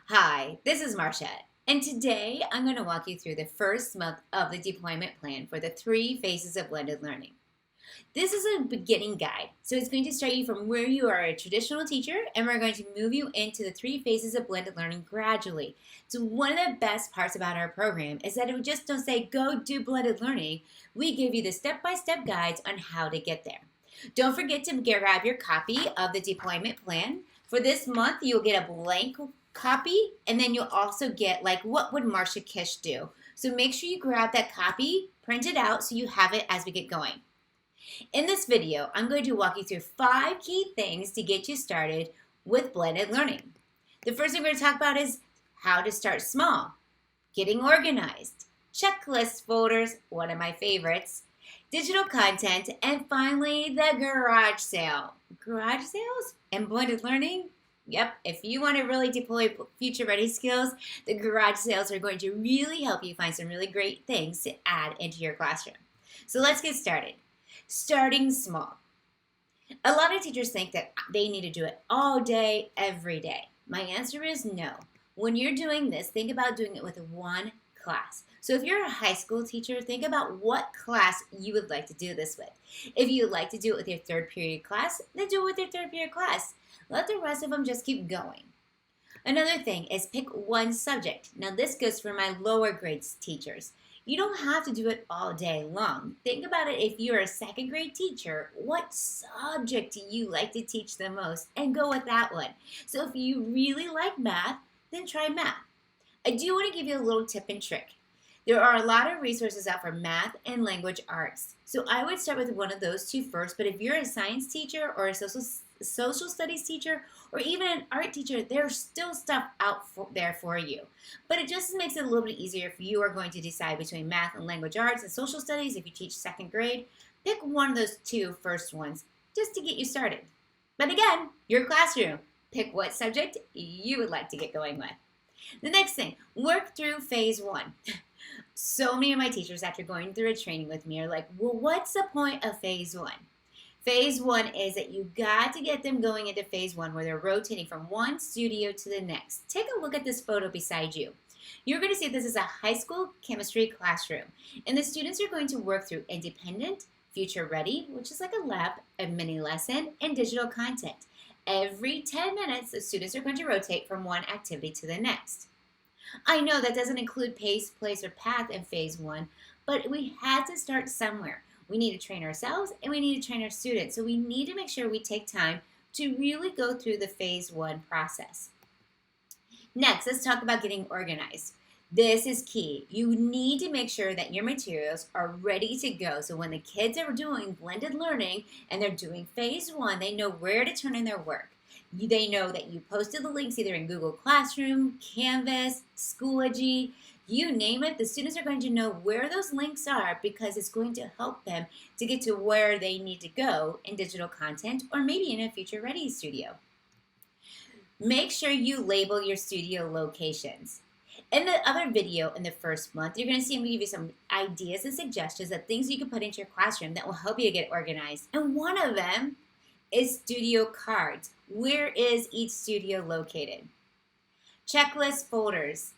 Hi, this is Marchette, and today I'm going to walk you through the first month of the deployment plan for the three phases of blended learning. This is a beginning guide, so it's going to start you from where you are a traditional teacher, and we're going to move you into the three phases of blended learning gradually. So one of the best parts about our program is that we just don't say, go do blended learning. We give you the step-by-step guides on how to get there. Don't forget to grab your copy of the deployment plan. For this month, you'll get a blank copy, and then you'll also get, like, what would Marcia Kish do? So make sure you grab that copy, print it out so you have it as we get going. In this video, I'm going to walk you through 5 key things to get you started with blended learning. The first thing we're going to talk about is how to start small, getting organized, checklist folders, one of my favorites, digital content, and finally, the garage sale. Garage sales and blended learning? Yep, if you want to really deploy future-ready skills, the garage sales are going to really help you find some really great things to add into your classroom. So let's get started. Starting small. A lot of teachers think that they need to do it all day, every day. My answer is no. When you're doing this, think about doing it with one class. So if you're a high school teacher, think about what class you would like to do this with. If you would like to do it with your third period class, then do it with your third period class. Let the rest of them just keep going. Another thing is pick one subject. Now this goes for my lower grades teachers. You don't have to do it all day long. Think about it if you're a second grade teacher, what subject do you like to teach the most? And go with that one. So if you really like math, then try math. I do want to give you a little tip and trick. There are a lot of resources out for math and language arts. So I would start with one of those two first, but if you're a science teacher or a social studies teacher or even an art teacher, there's still stuff out there for you. But it just makes it a little bit easier if you are going to decide between math and language arts and social studies. If you teach second grade, pick one of those two first ones just to get you started. But again, your classroom. Pick what subject you would like to get going with. The next thing, work through phase 1. So many of my teachers, after going through a training with me, are like, well, what's the point of phase 1? Phase 1 is that you got to get them going into phase 1 where they're rotating from one studio to the next. Take a look at this photo beside you. You're going to see this is a high school chemistry classroom. And the students are going to work through independent, future ready, which is like a lab, a mini lesson, and digital content. Every 10 minutes, the students are going to rotate from one activity to the next. I know that doesn't include pace, place, or path in phase 1, but we had to start somewhere. We need to train ourselves and we need to train our students. So we need to make sure we take time to really go through the phase 1 process. Next, let's talk about getting organized. This is key. You need to make sure that your materials are ready to go. So when the kids are doing blended learning and they're doing phase 1, they know where to turn in their work. They know that you posted the links either in Google Classroom, Canvas, Schoology, you name it. The students are going to know where those links are because it's going to help them to get to where they need to go in digital content or maybe in a future ready studio. Make sure you label your studio locations. In the other video in the first month, you're going to see I'm going to give you some ideas and suggestions of things you can put into your classroom that will help you get organized. And one of them is studio cards. Where is each studio located? Checklist folders.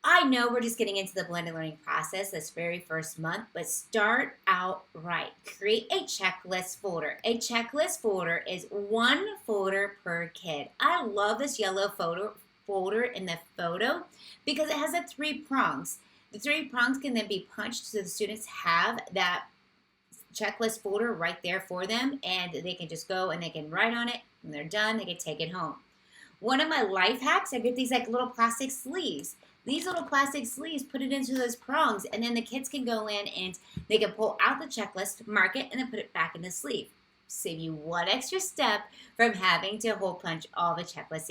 I know we're just getting into the blended learning process this very first month, but start out right. Create a checklist folder. A checklist folder is one folder per kid. I love this yellow folder in the photo because it has the 3 prongs. The 3 prongs can then be punched so the students have that checklist folder right there for them, and they can just go and they can write on it. When they're done, they can take it home. One of my life hacks, I get these like little plastic sleeves. These little plastic sleeves, put it into those prongs, and then the kids can go in and they can pull out the checklist, mark it, and then put it back in the sleeve. Save you one extra step from having to hole punch all the checklists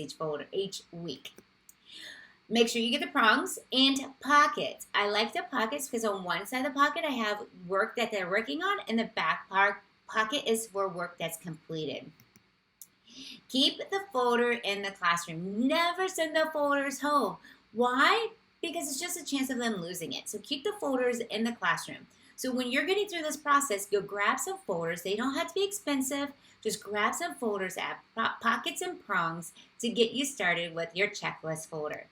each week. Make sure you get the prongs and pockets. I like the pockets because on one side of the pocket I have work that they're working on, and the back pocket is for work that's completed. Keep the folder in the classroom. Never send the folders home. Why? Because it's just a chance of them losing it. So keep the folders in the classroom. So when you're getting through this process, go grab some folders. They don't have to be expensive. Just grab some folders at Pockets and Prongs to get you started with your checklist folder.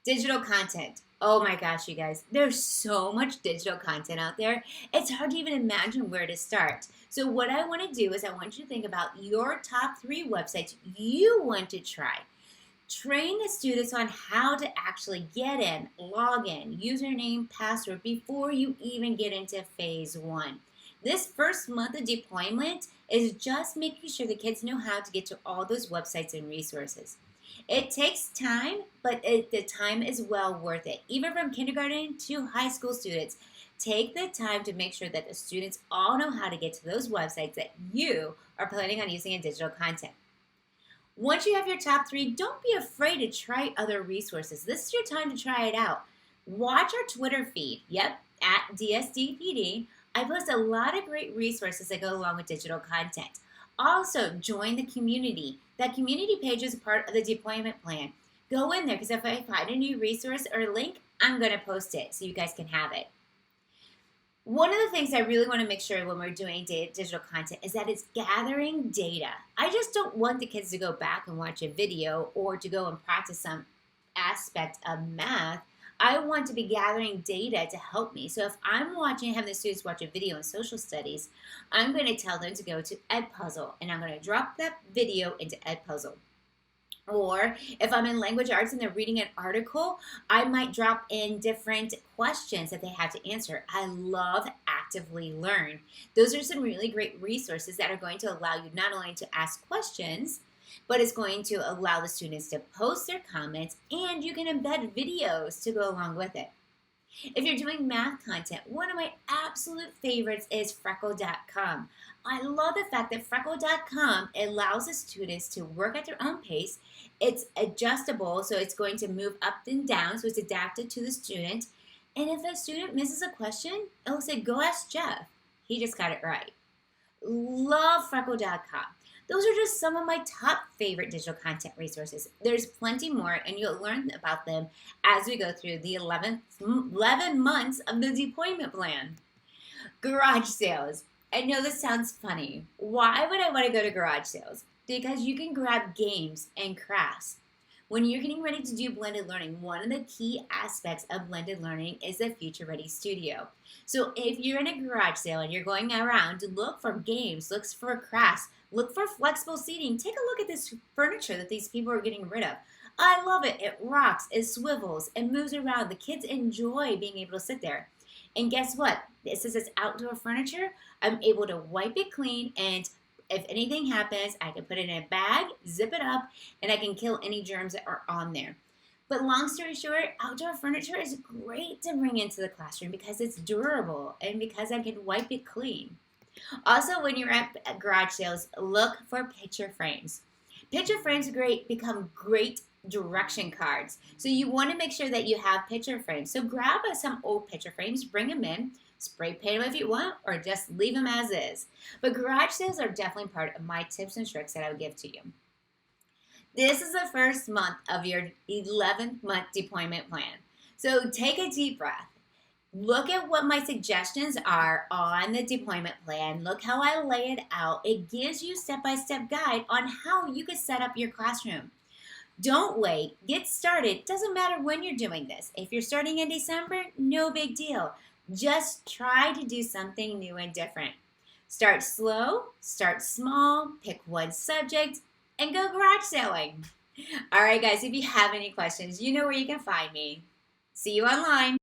Digital content. Oh my gosh, you guys, there's so much digital content out there. It's hard to even imagine where to start. So what I want to do is I want you to think about your top 3 websites you want to try. Train the students on how to actually get in, log in, username, password before you even get into phase 1. This first month of deployment is just making sure the kids know how to get to all those websites and resources. It takes time, but the time is well worth it. Even from kindergarten to high school students, take the time to make sure that the students all know how to get to those websites that you are planning on using in digital content. Once you have your top 3, don't be afraid to try other resources. This is your time to try it out. Watch our Twitter feed, at DSDPD. I post a lot of great resources that go along with digital content. Also, join the community. That community page is part of the deployment plan. Go in there because if I find a new resource or link, I'm going to post it so you guys can have it. One of the things I really want to make sure when we're doing digital content is that it's gathering data. I just don't want the kids to go back and watch a video or to go and practice some aspect of math. I want to be gathering data to help me. So if I'm having the students watch a video in social studies, I'm going to tell them to go to Edpuzzle, and I'm going to drop that video into Edpuzzle. Or if I'm in language arts and they're reading an article, I might drop in different questions that they have to answer. I love Actively Learn. Those are some really great resources that are going to allow you not only to ask questions, but it's going to allow the students to post their comments, and you can embed videos to go along with it. If you're doing math content, one of my absolute favorites is Freckle.com. I love the fact that Freckle.com allows the students to work at their own pace. It's adjustable, so it's going to move up and down, so it's adapted to the student. And if a student misses a question, it'll say, go ask Jeff. He just got it right. Love Freckle.com. Those are just some of my top favorite digital content resources. There's plenty more, and you'll learn about them as we go through the 11 months of the deployment plan. Garage sales. I know this sounds funny. Why would I want to go to garage sales? Because you can grab games and crafts. When you're getting ready to do blended learning, one of the key aspects of blended learning is the Future Ready Studio. So if you're in a garage sale and you're going around to look for games, look for crafts, look for flexible seating, take a look at this furniture that these people are getting rid of. I love it. It rocks, it swivels, it moves around. The kids enjoy being able to sit there. And guess what? Since it's outdoor furniture, I'm able to wipe it clean, and if anything happens, I can put it in a bag, zip it up, and I can kill any germs that are on there. But long story short, outdoor furniture is great to bring into the classroom because it's durable and because I can wipe it clean. Also, when you're at garage sales, look for picture frames. Picture frames become great direction cards. So you want to make sure that you have picture frames. So grab some old picture frames, bring them in, spray paint them if you want, or just leave them as is. But garage sales are definitely part of my tips and tricks that I would give to you. This is the first month of your 11th month deployment plan. So take a deep breath. Look at what my suggestions are on the deployment plan. Look how I lay it out. It gives you a step-by-step guide on how you can set up your classroom. Don't wait. Get started. Doesn't matter when you're doing this. If you're starting in December, no big deal. Just try to do something new and different. Start slow, start small, pick one subject, and go garage selling. All right, guys, if you have any questions, you know where you can find me. See you online.